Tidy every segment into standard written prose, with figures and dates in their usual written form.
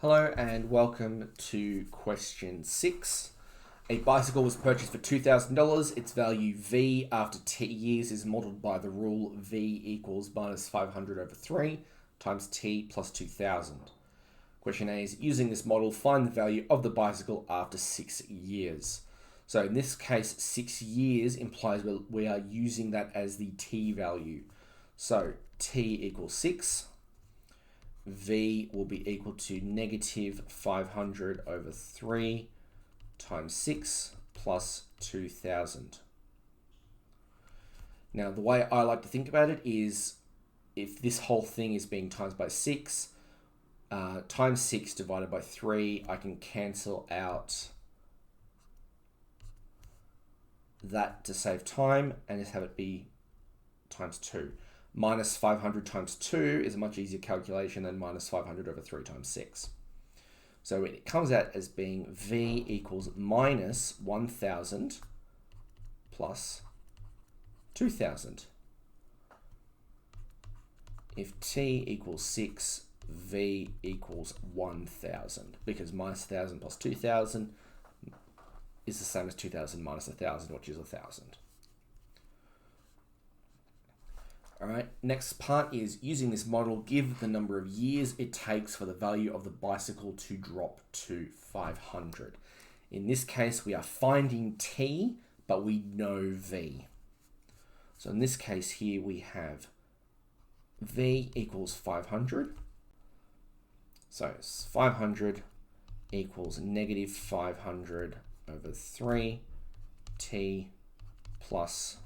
Hello and welcome to question 6. A bicycle was purchased for $2,000. Its value V after t years is modeled by the rule V equals minus 500 over 3 times t plus 2,000. Question A is, using this model, find the value of the bicycle after 6 years. So in this case, 6 years implies we are using that as the t value. So t equals 6. V will be equal to negative 500 over 3 times 6 plus 2,000. Now, the way I like to think about it is if this whole thing is being times by 6, times 6 divided by 3, I can cancel out that to save time and just have it be times 2. Minus 500 times 2 is a much easier calculation than minus 500 over 3 times 6. So it comes out as being V equals minus 1,000 plus 2,000. If t equals 6, V equals 1,000, because minus 1,000 plus 2,000 is the same as 2,000 minus 1,000, which is 1,000. All right, next part is, using this model, give the number of years it takes for the value of the bicycle to drop to 500. In this case, we are finding t, but we know v. So in this case here, we have v equals 500. So 500 equals negative 500 over 3 t plus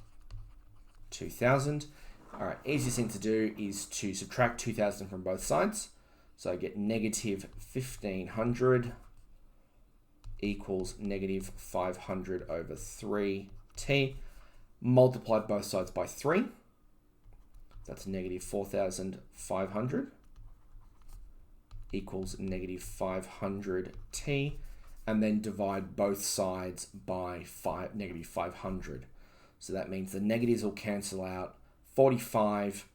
2,000. All right, easiest thing to do is to subtract 2,000 from both sides. So I get negative 1,500 equals negative 500 over 3t. Multiply both sides by 3. That's negative 4,500 equals negative 500t. And then divide both sides by negative 500. So that means the negatives will cancel out. 45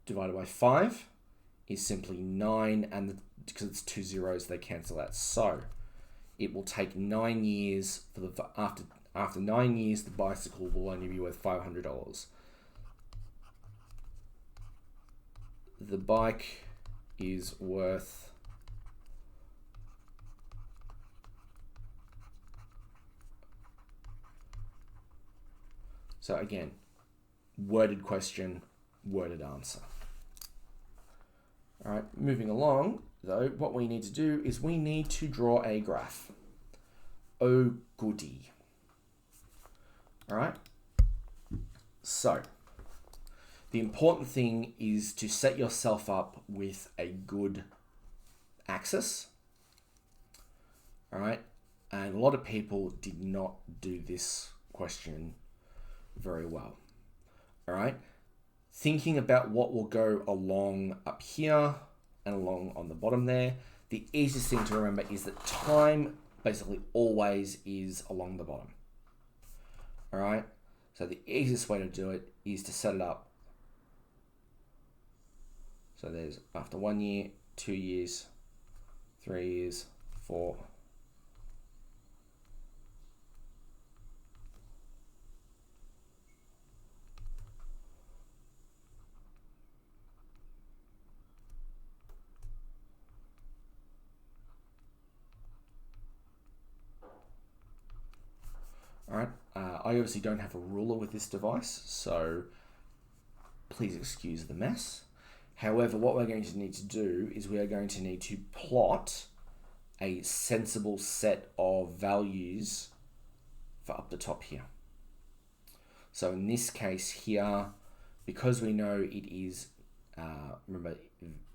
divided by 5 is simply 9, and because it's 2 zeros, they cancel out. So it will take 9 years after 9 years, the bicycle will only be worth $500. The bike is worth again, worded question, worded answer. All right, moving along, though, what we need to do is we need to draw a graph. Oh, goody. All right, so the important thing is to set yourself up with a good axis. All right, and a lot of people did not do this question very well. All right, thinking about what will go along up here and along on the bottom there, the easiest thing to remember is that time basically always is along the bottom. All right, so the easiest way to do it is to set it up. So there's after 1 year, 2 years, 3 years, 4. All right, I obviously don't have a ruler with this device, so please excuse the mess. However, what we're going to need to do is we are going to need to plot a sensible set of values for up the top here. So in this case here, because we know it is, remember,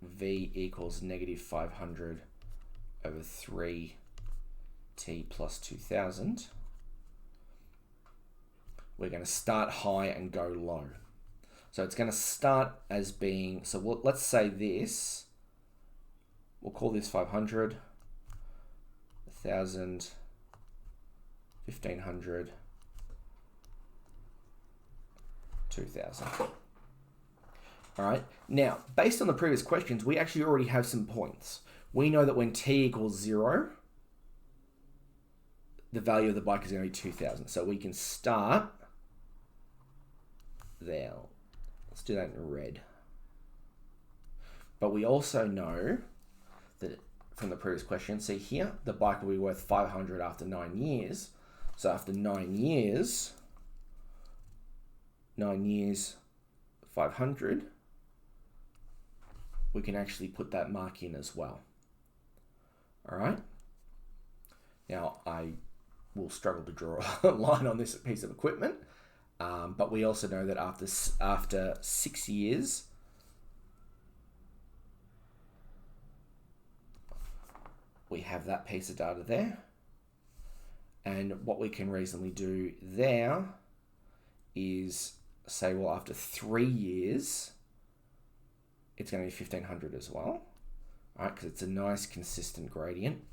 v equals negative 500 over 3t plus 2,000, we're going to start high and go low. So it's going to start as being, so let's say this, we'll call this 500, 1,000, 1,500, 2,000. All right, now, based on the previous questions, we actually already have some points. We know that when t equals 0, the value of the bike is going to be 2,000. So we can start there. Let's do that in red. But we also know that from the previous question, see here, the bike will be worth 500 after 9 years. So after 9 years, 500, we can actually put that mark in as well. All right. Now, I will struggle to draw a line on this piece of equipment, but we also know that after 6 years, we have that piece of data there. And what we can reasonably do there is say, well, after 3 years, it's going to be 1,500 as well, right? Because it's a nice consistent gradient.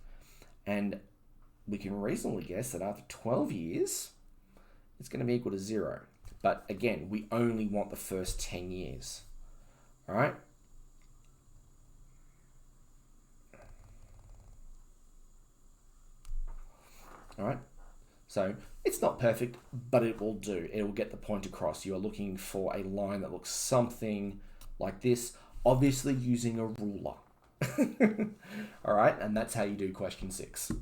And we can reasonably guess that after 12 years, it's going to be equal to 0. But again, we only want the first 10 years, all right? All right, so it's not perfect, but it will do. It will get the point across. You are looking for a line that looks something like this, obviously using a ruler. All right, and that's how you do question 6.